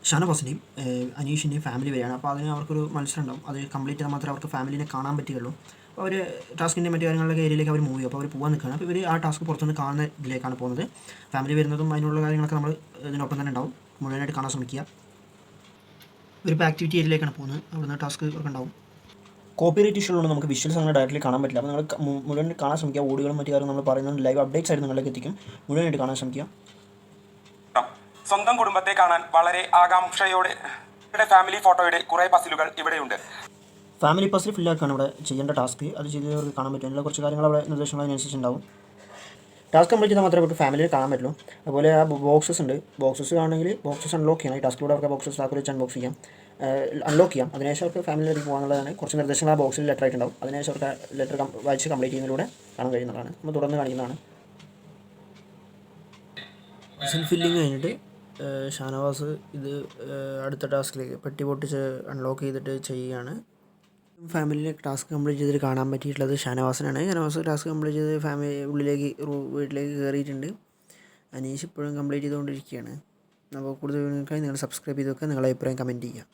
ഷാനവാസിൻ്റെയും അനീഷിൻ്റെയും family വരികയാണ്. അപ്പോൾ അതിന് അവർക്കൊരു മത്സരം ഉണ്ടാവും. അത് കംപ്ലീറ്റ് ചെയ്താൽ മാത്രമേ അവർക്ക് ഫാമിലിനെ കാണാൻ പറ്റുകയുള്ളൂ. അപ്പോൾ അവർ ടാസ്കിൻ്റെ മറ്റു കാര്യങ്ങളിലൊക്കെ ഏരിയയിലേക്ക് അവർ മൂവ് ചെയ്യും. അപ്പോൾ അവർ പോകാൻ നിൽക്കുകയാണ്. അപ്പോൾ ഇവർ ആ ടാസ്ക് പുറത്തുനിന്ന് കാണുന്ന ഇതിലേക്കാണ് പോകുന്നത്. ഫാമിലി വരുന്നതും അതിനുള്ള കാര്യങ്ങളൊക്കെ നമ്മൾ ഇതിനൊപ്പം തന്നെ ഉണ്ടാവും. മുഴുവനായിട്ട് കാണാൻ ശ്രമിക്കുക. ഇവരിപ്പോൾ ആക്ടിവിറ്റി ഏരിയയിലേക്കാണ് പോകുന്നത്. അവിടുന്ന് ടാസ്ക് ഒക്കെ ഉണ്ടാവും. കോപ്പിറൈറ്റ് ഇഷ്യൂ ഉള്ളത് നമുക്ക് വിഷ്വൽസ് അങ്ങനെ ഡയറക്റ്റ്ലി കാണാൻ പറ്റില്ല. അപ്പോൾ നിങ്ങൾ മുഴുവൻ കാണാൻ ശ്രമിക്കുക. ഓഡിയോകളും മറ്റു കാര്യങ്ങളും നമ്മൾ പറയുന്നത് ലൈവ് അപ്ഡേറ്റ്സ് ആയിട്ട് നിങ്ങളിലേക്ക് എത്തിക്കും. മുഴുവനായിട്ട് കാണാൻ ശ്രമിക്കുക. സ്വന്തം കുടുംബത്തെ കാണാൻ വളരെ ആകാംക്ഷയോടെ ഫാമിലി ഫോട്ടോയുടെ കുറേ പസിലുകൾ ഇവിടെയുണ്ട്. ഫാമിലി പസിൽ ഫില്ലാക്കാണ് ഇവിടെ ചെയ്യേണ്ട ടാസ്ക്. അത് ചെയ്തവർക്ക് കാണാൻ പറ്റും. അതിനുള്ള കുറച്ച് കാര്യങ്ങൾ അവിടെ നിർദ്ദേശങ്ങൾ അതിനനുസരിച്ച് ഉണ്ടാവും. ടാസ്ക് കംപ്ലീറ്റ് ചെയ്താൽ മാത്രമേ അവർക്ക് ഫാമിലിയെ കാണാൻ പറ്റുള്ളൂ. അതുപോലെ ആ ബോക്സസ് ഉണ്ട്. ബോക്സസ് ആണെങ്കിൽ ബോക്സസ് അൺലോക്ക് ചെയ്യണം. ഈ ടാസ്കിലൂടെ അവർക്ക് ബോക്സസ് താക്കോൽ വെച്ച് അൺബോക്സ് ചെയ്യാം, അൺലോക്ക് ചെയ്യാം. അതിനുശേഷം അവർക്ക് ഫാമിലിയിലേക്ക് പോകാനുള്ളതാണ്. കുറച്ച് നിർദ്ദേശങ്ങൾ ആ ബോക്സിൽ ലെറ്റർ ആയിട്ടുണ്ടാവും. അതിനുശേഷം അവർക്ക് ലെറ്റർ വായിച്ച് കംപ്ലീറ്റ് ചെയ്യുന്നതിലൂടെ കാണാൻ കഴിയുന്നതാണ്. നമ്മൾ തുടർന്ന് കാണിക്കുന്നതാണ്. സെൽഫ് ഫില്ലിങ് കഴിഞ്ഞിട്ട് ഷാനവാസ് ഇത് അടുത്ത ടാസ്കിലേക്ക് പെട്ടി പൊട്ടിച്ച് അൺലോക്ക് ചെയ്തിട്ട് ചെയ്യുകയാണ്. ഫാമിലിയിലെ ടാസ്ക് കംപ്ലീറ്റ് ചെയ്തിട്ട് കാണാൻ പറ്റിയിട്ടുള്ളത് ഷാനവാസിനാണ്. ഷാനവാസ് ടാസ്ക് കംപ്ലീറ്റ് ചെയ്ത് ഫാമിലി വീട്ടിലേക്ക് കയറിയിട്ടുണ്ട്. അനീഷ് ഇപ്പോഴും കംപ്ലീറ്റ് ചെയ്തുകൊണ്ടിരിക്കുകയാണ്. അപ്പോൾ കൂടുതൽ വിവരങ്ങൾക്കായി നിങ്ങൾ സബ്സ്ക്രൈബ് ചെയ്ത് വെക്കുക. നിങ്ങളുടെ അഭിപ്രായം കമൻറ്റ് ചെയ്യുക.